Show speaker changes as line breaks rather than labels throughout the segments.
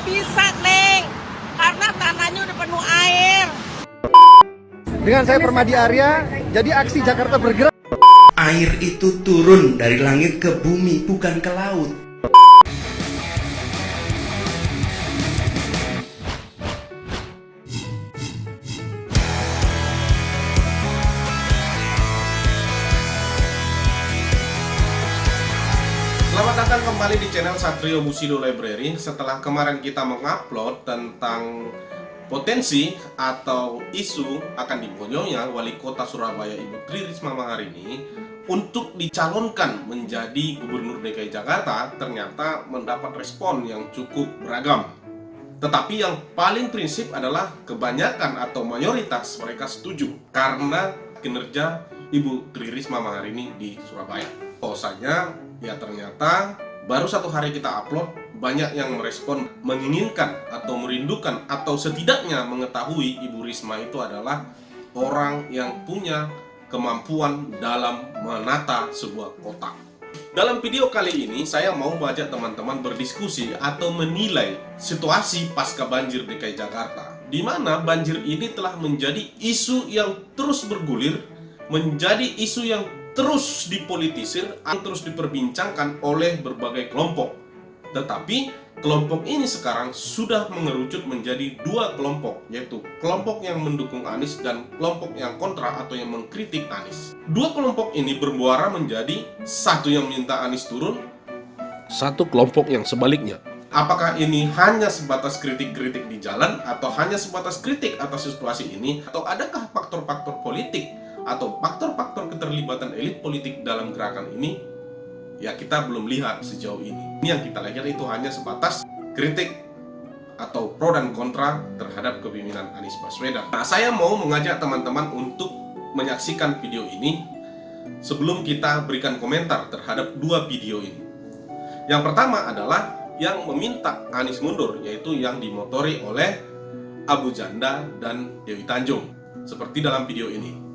Nggak bisa, Neng, karena tanahnya udah penuh air.
Dengan saya Permadi Arya, jadi aksi Jakarta bergerak.
Air itu turun dari langit ke bumi, bukan ke laut.
Selamat datang kembali di channel Satrio Bushido Library. Setelah kemarin kita mengupload tentang potensi atau isu akan dibonyolnya Wali Kota Surabaya Ibu Tri Risma Maharini untuk dicalonkan menjadi Gubernur DKI Jakarta, ternyata mendapat respon yang cukup beragam. Tetapi yang paling prinsip adalah kebanyakan atau mayoritas mereka setuju karena kinerja Ibu Tri Risma Maharini di Surabaya. Bahwasanya ya ternyata baru satu hari kita upload, banyak yang merespon menginginkan atau merindukan atau setidaknya mengetahui Ibu Risma itu adalah orang yang punya kemampuan dalam menata sebuah kota. Dalam video kali ini saya mau mengajak teman-teman berdiskusi atau menilai situasi pasca banjir DKI Jakarta, di mana banjir ini telah menjadi isu yang terus bergulir, menjadi isu yang terus dipolitisir, terus diperbincangkan oleh berbagai kelompok. Tetapi kelompok ini sekarang sudah mengerucut menjadi dua kelompok, yaitu kelompok yang mendukung Anies dan kelompok yang kontra atau yang mengkritik Anies. Dua kelompok ini bermuara menjadi satu yang minta Anies turun, satu kelompok yang sebaliknya. Apakah ini hanya sebatas kritik-kritik di jalan atau hanya sebatas kritik atas situasi ini, atau adakah faktor-faktor politik atau faktor-faktor keterlibatan elit politik dalam gerakan ini? Ya, kita belum lihat sejauh ini. Ini yang kita lihat itu hanya sebatas kritik atau pro dan kontra terhadap kepemimpinan Anies Baswedan. Nah, saya mau mengajak teman-teman untuk menyaksikan video ini sebelum kita berikan komentar terhadap dua video ini. Yang pertama adalah yang meminta Anies mundur, yaitu yang dimotori oleh Abu Janda dan Dewi Tanjung, seperti dalam video ini.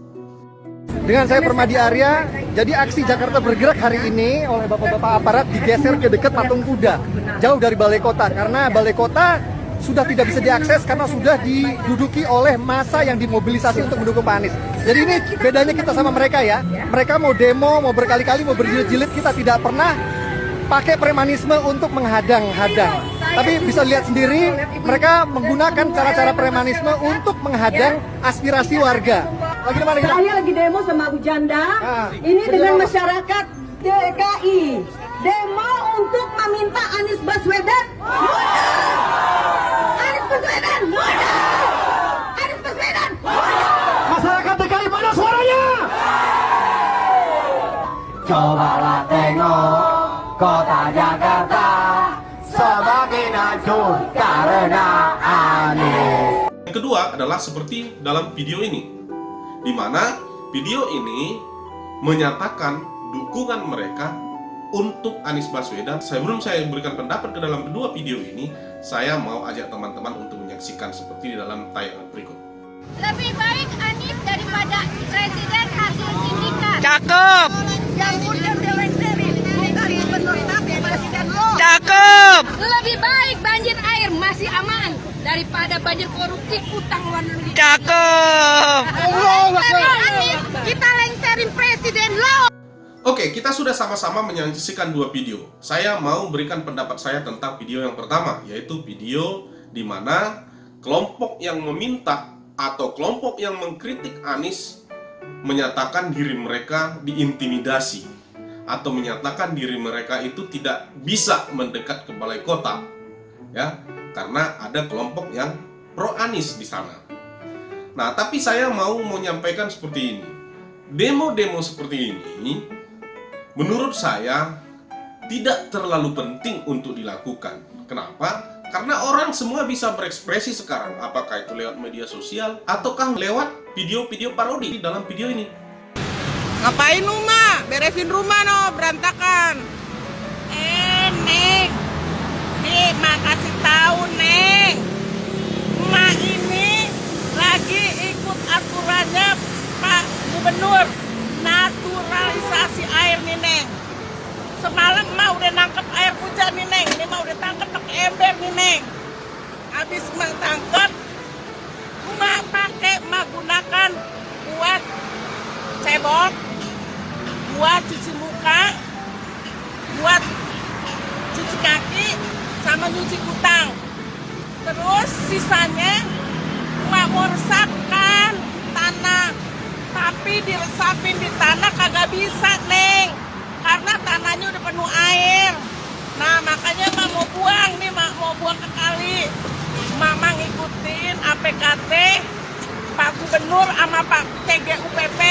Dengan saya Permadi Arya, jadi aksi Jakarta bergerak hari ini oleh bapak-bapak aparat digeser ke dekat patung kuda, jauh dari balai kota, karena balai kota sudah tidak bisa diakses karena sudah diduduki oleh massa yang dimobilisasi untuk mendukung Pak Anies. Jadi ini bedanya kita sama mereka ya. Mereka mau demo, mau berkali-kali, mau berjilid-jilid, kita tidak pernah pakai premanisme untuk menghadang-hadang. Tapi bisa lihat sendiri, mereka menggunakan cara-cara premanisme untuk menghadang aspirasi warga.
Saya lagi demo sama Abu Janda. Ini dengan masyarakat DKI. Demo untuk meminta Anies Baswedan mundur. Anies Baswedan mundur. Anies Baswedan mundur.
Masyarakat DKI mana suaranya?
Cobalah tengok kota Jakarta semakin hancur karena Anies.
Yang kedua adalah seperti dalam video ini, di mana video ini menyatakan dukungan mereka untuk Anies Baswedan. Sebelum saya berikan pendapat ke dalam kedua video ini, saya mau ajak teman-teman untuk menyaksikan seperti di dalam tayangan berikut.
Lebih baik Anies daripada Presiden hasil sindikat.
Cakep,
Yang udah lengserin, bukan gubernur tapi presiden lo.
cakep.
Lebih baik banjir air masih aman daripada banjir korupsi utang luar negeri.
Cakep.
Anies, kita lengserin presiden lo.
Oke, kita sudah sama-sama menyaksikan dua video. Saya mau berikan pendapat saya tentang video yang pertama, yaitu video di mana kelompok yang meminta atau kelompok yang mengkritik Anies menyatakan diri mereka diintimidasi atau menyatakan diri mereka itu tidak bisa mendekat ke balai kota, ya, karena ada kelompok yang pro Anies di sana. Nah, tapi saya mau menyampaikan seperti ini. Demo-demo seperti ini menurut saya tidak terlalu penting untuk dilakukan. Kenapa? Karena orang semua bisa berekspresi sekarang, apakah itu lewat media sosial ataukah lewat video-video parodi di dalam video ini.
Ngapain lu, Mak? Beresin rumah no, berantakan. Neng. Nih, Mak kasih tahu, Neng. Mak ini lagi ikut aturannya Pak Gubernur. Naturalisasi air nih, Neng. Semalam Mak udah nangkep air hujan nih, Neng. Ini Mak udah tangkep pakai ember nih, Neng. utang. Terus sisanya emak mau resapkan tanah, tapi diresapin di tanah kagak bisa, Neng, karena tanahnya udah penuh air. Nah makanya emak mau buang nih, emak mau buang ke kali. Mama ngikutin APKT Pak Gubernur sama Pak TGUPP,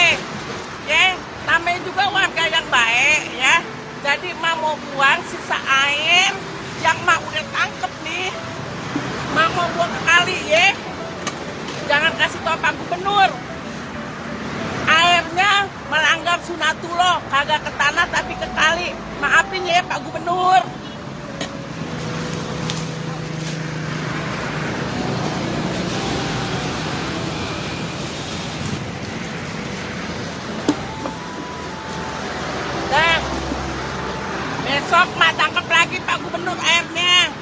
ya, namanya juga warga yang baik, ya. Jadi emak mau buang sisa air yang emak udah tangkep nih, emak mau buang ke kali, ya. Jangan kasih tau Pak Gubernur. Airnya melanggar sunatullah, kagak ke tanah tapi ke kali. Maafin ya Pak Gubernur. Dan besok mak tangkap lagi Pak Gubernur airnya.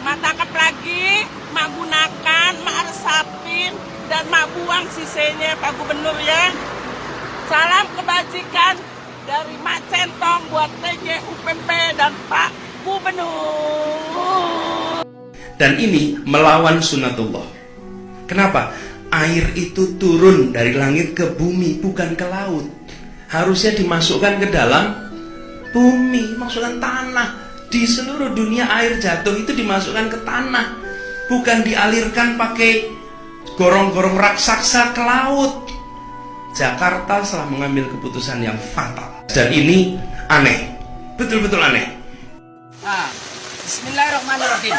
Mak tangkap lagi, mak gunakan, mak resapin, dan mak buang sisanya Pak Gubernur, ya. Salam kebajikan dari Mak Centong buat TGUPP dan Pak Gubernur.
Dan ini melawan sunatullah. Kenapa? Air itu turun dari langit ke bumi, bukan ke laut. Harusnya dimasukkan ke dalam bumi, masukkan tanah. Di seluruh dunia air jatuh itu dimasukkan ke tanah, bukan dialirkan pakai gorong-gorong raksasa ke laut. Jakarta telah mengambil keputusan yang fatal, dan ini aneh, betul-betul aneh.
Bismillahirrahmanirrahim.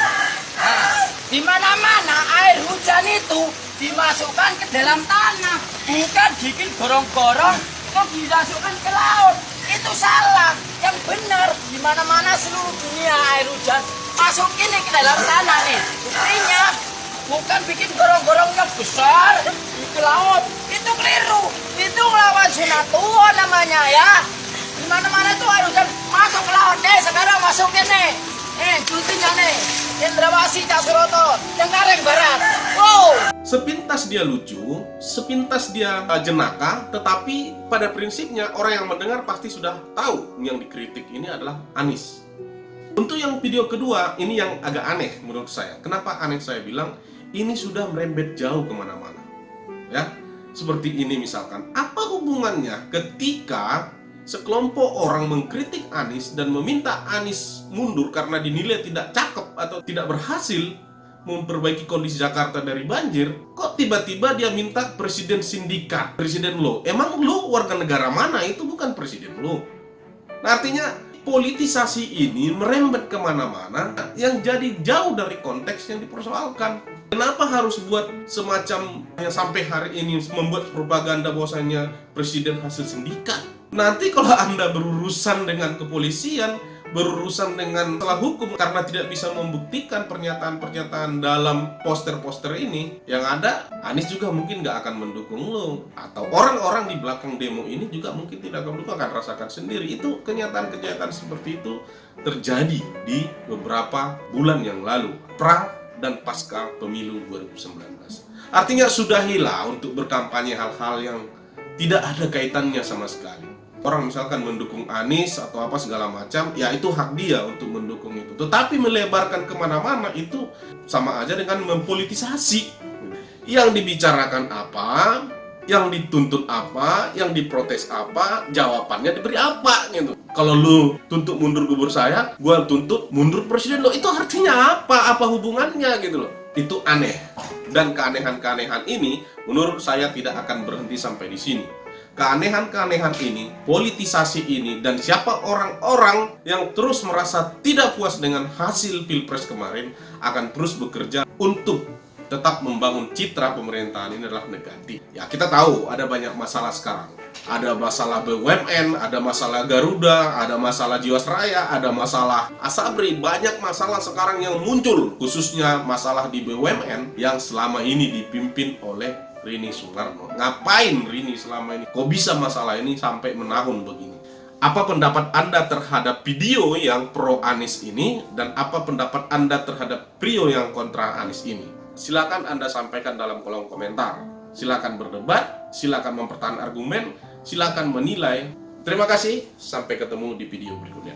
Di mana-mana air hujan itu dimasukkan ke dalam tanah, bukan bikin gorong-gorong terus dimasukkan ke laut. Itu salah. Yang benar, di mana-mana seluruh dunia air hujan masukin nih ke dalam tanah nih. Buktinya bukan bikin gorong-gorong yang besar di laut. Itu keliru. Itu ngelawan sunatullah namanya, ya. Di mana-mana tuh air hujan masuk ke laut deh. Sekarang masukin nih. Cutinya nih. Indrawasi Caksuroto, Cengkareng Barat. Wow.
Sepintas dia lucu, sepintas dia jenaka, tetapi pada prinsipnya orang yang mendengar pasti sudah tahu yang dikritik ini adalah Anies. Untuk yang video kedua, ini yang agak aneh menurut saya. Kenapa aneh saya bilang? Ini sudah merembet jauh kemana-mana, ya. Seperti ini misalkan, apa hubungannya ketika sekelompok orang mengkritik Anies dan meminta Anies mundur karena dinilai tidak cakep atau tidak berhasil memperbaiki kondisi Jakarta dari banjir, kok tiba-tiba dia minta presiden sindikat, presiden lo? Emang lo warga negara mana? Itu bukan presiden lo. Nah, artinya politisasi ini merembet kemana-mana yang jadi jauh dari konteks yang dipersoalkan. Kenapa harus buat semacam yang sampai hari ini membuat propaganda bahwasanya presiden hasil sindikat? Nanti kalau Anda berurusan dengan kepolisian, berurusan dengan salah hukum karena tidak bisa membuktikan pernyataan-pernyataan dalam poster-poster ini, yang ada Anies juga mungkin nggak akan mendukung lo, atau orang-orang di belakang demo ini juga mungkin tidak akan mendukung, akan rasakan sendiri. Itu kenyataan-kenyataan seperti itu terjadi di beberapa bulan yang lalu, pra dan pasca pemilu 2019. Artinya sudahilah untuk berkampanye hal-hal yang tidak ada kaitannya sama sekali. Orang misalkan mendukung Anies atau apa segala macam, ya itu hak dia untuk mendukung itu. Tetapi melebarkan kemana-mana itu sama aja dengan mempolitisasi. Yang dibicarakan apa, yang dituntut apa, yang diprotes apa, jawabannya diberi apa gitu. Kalau lu tuntut mundur gubernur saya, gua tuntut mundur presiden lo. Itu artinya apa? Apa hubungannya gitu loh. Itu aneh. Dan keanehan-keanehan ini menurut saya tidak akan berhenti sampai di sini. Keanehan-keanehan ini, politisasi ini, dan siapa orang-orang yang terus merasa tidak puas dengan hasil Pilpres kemarin akan terus bekerja untuk tetap membangun citra pemerintahan ini adalah negatif. Ya, kita tahu ada banyak masalah sekarang. Ada masalah BUMN, ada masalah Garuda, ada masalah Jiwasraya, ada masalah Asabri. Banyak masalah sekarang yang muncul, khususnya masalah di BUMN yang selama ini dipimpin oleh Rini Sumarno. Ngapain Rini selama ini? Kok bisa masalah ini sampai menahun begini? Apa pendapat Anda terhadap video yang pro Anies ini? Dan apa pendapat Anda terhadap video yang kontra Anies ini? Silakan Anda sampaikan dalam kolom komentar. Silakan berdebat, silakan mempertahankan argumen, silakan menilai. Terima kasih, sampai ketemu di video berikutnya.